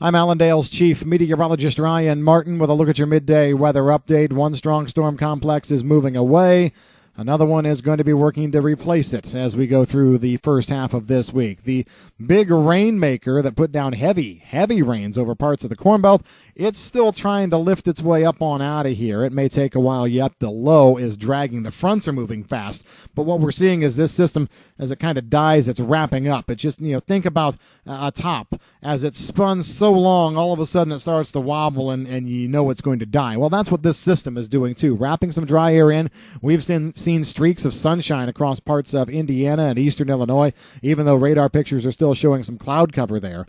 I'm Allendale's chief meteorologist Ryan Martin with a look at your midday weather update. One strong storm complex is moving away. Another one is going to be working to replace it as we go through the first half of this week. The big rainmaker that put down heavy rains over parts of the Corn Belt, it's still trying to lift its way up on out of here. It may take a while yet. The low is dragging. The fronts are moving fast. But what we're seeing is this system, as it kind of dies, it's wrapping up. It's just, think about a top. As it spun so long, all of a sudden it starts to wobble and you know it's going to die. Well, that's what this system is doing too. Wrapping some dry air in. We've seen streaks of sunshine across parts of Indiana and eastern Illinois, even though radar pictures are still showing some cloud cover there.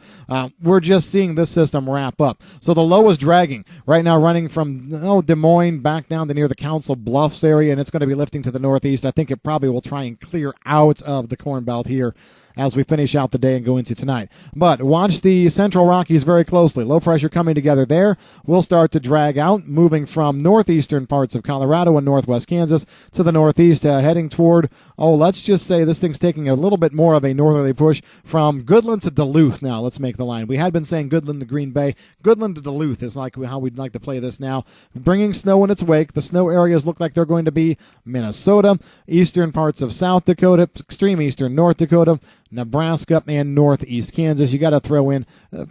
We're just seeing this system wrap up. So the low is dragging right now, running from Des Moines back down to near the Council Bluffs area, and it's going to be lifting to the northeast. I think it probably will try and clear out of the Corn Belt here as we finish out the day and go into tonight. But watch the Central Rockies very closely. Low pressure coming together there will start to drag out, moving from northeastern parts of Colorado and northwest Kansas to the northeast, heading toward, let's just say this thing's taking a little bit more of a northerly push from Goodland to Duluth now. Let's make the line. We had been saying Goodland to Green Bay. Goodland to Duluth is like how we'd like to play this now. Bringing snow in its wake. The snow areas look like they're going to be Minnesota, eastern parts of South Dakota, extreme eastern North Dakota, Nebraska, and northeast Kansas. You got to throw in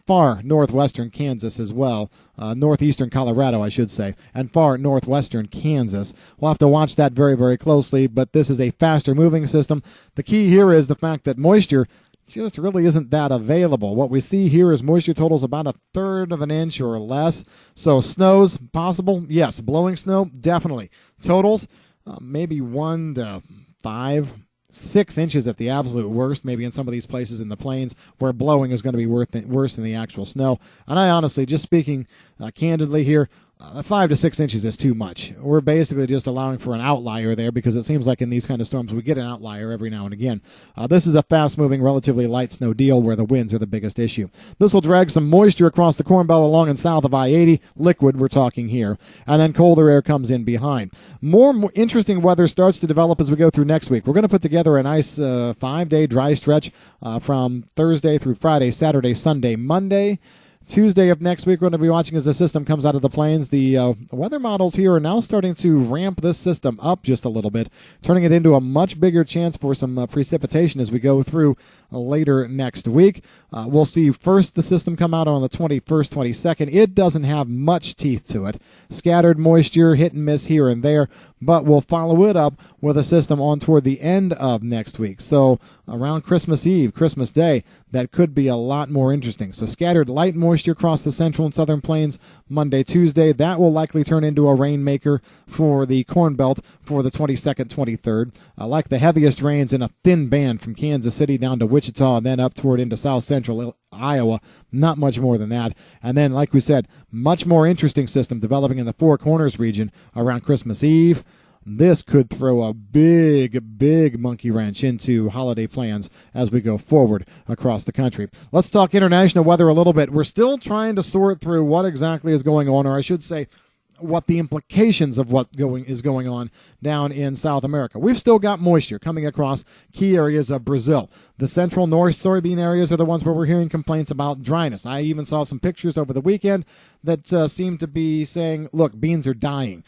far northwestern Kansas as well. Northeastern Colorado, I should say, and far northwestern Kansas. We'll have to watch that very, very closely, but this is a faster moving system. The key here is the fact that moisture just really isn't that available. What we see here is moisture totals about 1/3 of an inch or less. So snows possible? Yes. Blowing snow? Definitely. Totals? Maybe 1 to 5, 6 inches at the absolute worst, maybe in some of these places in the plains where blowing is going to be worse than the actual snow. And I honestly, just speaking candidly here, 5 to 6 inches is too much. We're basically just allowing for an outlier there because it seems like in these kind of storms we get an outlier every now and again. This is a fast-moving, relatively light snow deal where the winds are the biggest issue. This will drag some moisture across the Corn Belt along and south of I-80, liquid we're talking here, and then colder air comes in behind. More interesting weather starts to develop as we go through next week. We're going to put together a nice 5-day dry stretch from Thursday through Friday, Saturday, Sunday, Monday. Tuesday of next week, we're going to be watching as the system comes out of the plains. The weather models here are now starting to ramp this system up just a little bit, turning it into a much bigger chance for some precipitation as we go through later next week. We'll see first the system come out on the 21st, 22nd. It doesn't have much teeth to it. Scattered moisture, hit and miss here and there, but we'll follow it up with a system on toward the end of next week. So around Christmas Eve, Christmas Day, that could be a lot more interesting. So scattered light moisture across the central and southern plains Monday, Tuesday. That will likely turn into a rainmaker for the Corn Belt for the 22nd, 23rd. Like the heaviest rains in a thin band from Kansas City down to Wichita and then up toward into south central Iowa. Not much more than that. And then, like we said, much more interesting system developing in the Four Corners region around Christmas Eve. This could throw a big monkey wrench into holiday plans as we go forward across the country. Let's talk international weather a little bit. We're still trying to sort through what exactly is going on, or I should say, what the implications of what is going on down in South America. We've still got moisture coming across key areas of Brazil. The central north soybean areas are the ones where we're hearing complaints about dryness. I even saw some pictures over the weekend that seemed to be saying, look, beans are dying.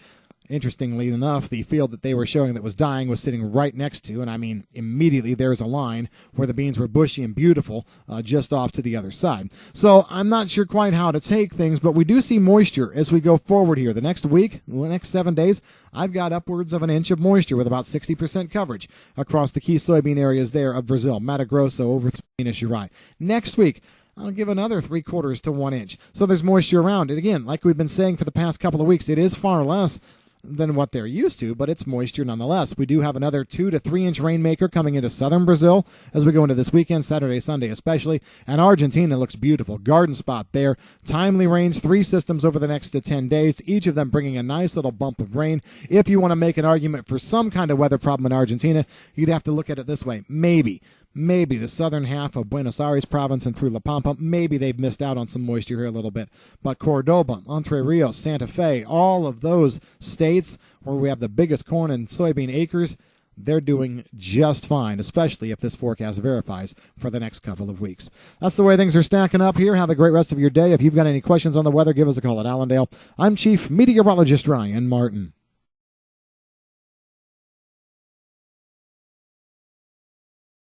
Interestingly enough, the field that they were showing that was dying was sitting right next to, and I mean immediately there's a line where the beans were bushy and beautiful just off to the other side. So I'm not sure quite how to take things, but we do see moisture as we go forward here. The next week, the next 7 days, I've got upwards of an inch of moisture with about 60% coverage across the key soybean areas there of Brazil, Mato Grosso over Minas Gerais. Next week, I'll give another 3/4 to 1 inch. So there's moisture around. And again, like we've been saying for the past couple of weeks, it is far less than what they're used to, but it's moisture nonetheless. We do have another 2 to 3 inch rainmaker coming into southern Brazil as we go into this weekend, Saturday, Sunday especially, and Argentina looks beautiful. Garden spot there. Timely rains, 3 systems over the next 10 days, each of them bringing a nice little bump of rain. If you want to make an argument for some kind of weather problem in Argentina, you'd have to look at it this way. Maybe the southern half of Buenos Aires province and through La Pampa, maybe they've missed out on some moisture here a little bit. But Cordoba, Entre Rios, Santa Fe, all of those states where we have the biggest corn and soybean acres, they're doing just fine, especially if this forecast verifies for the next couple of weeks. That's the way things are stacking up here. Have a great rest of your day. If you've got any questions on the weather, give us a call at Allendale. I'm Chief Meteorologist Ryan Martin.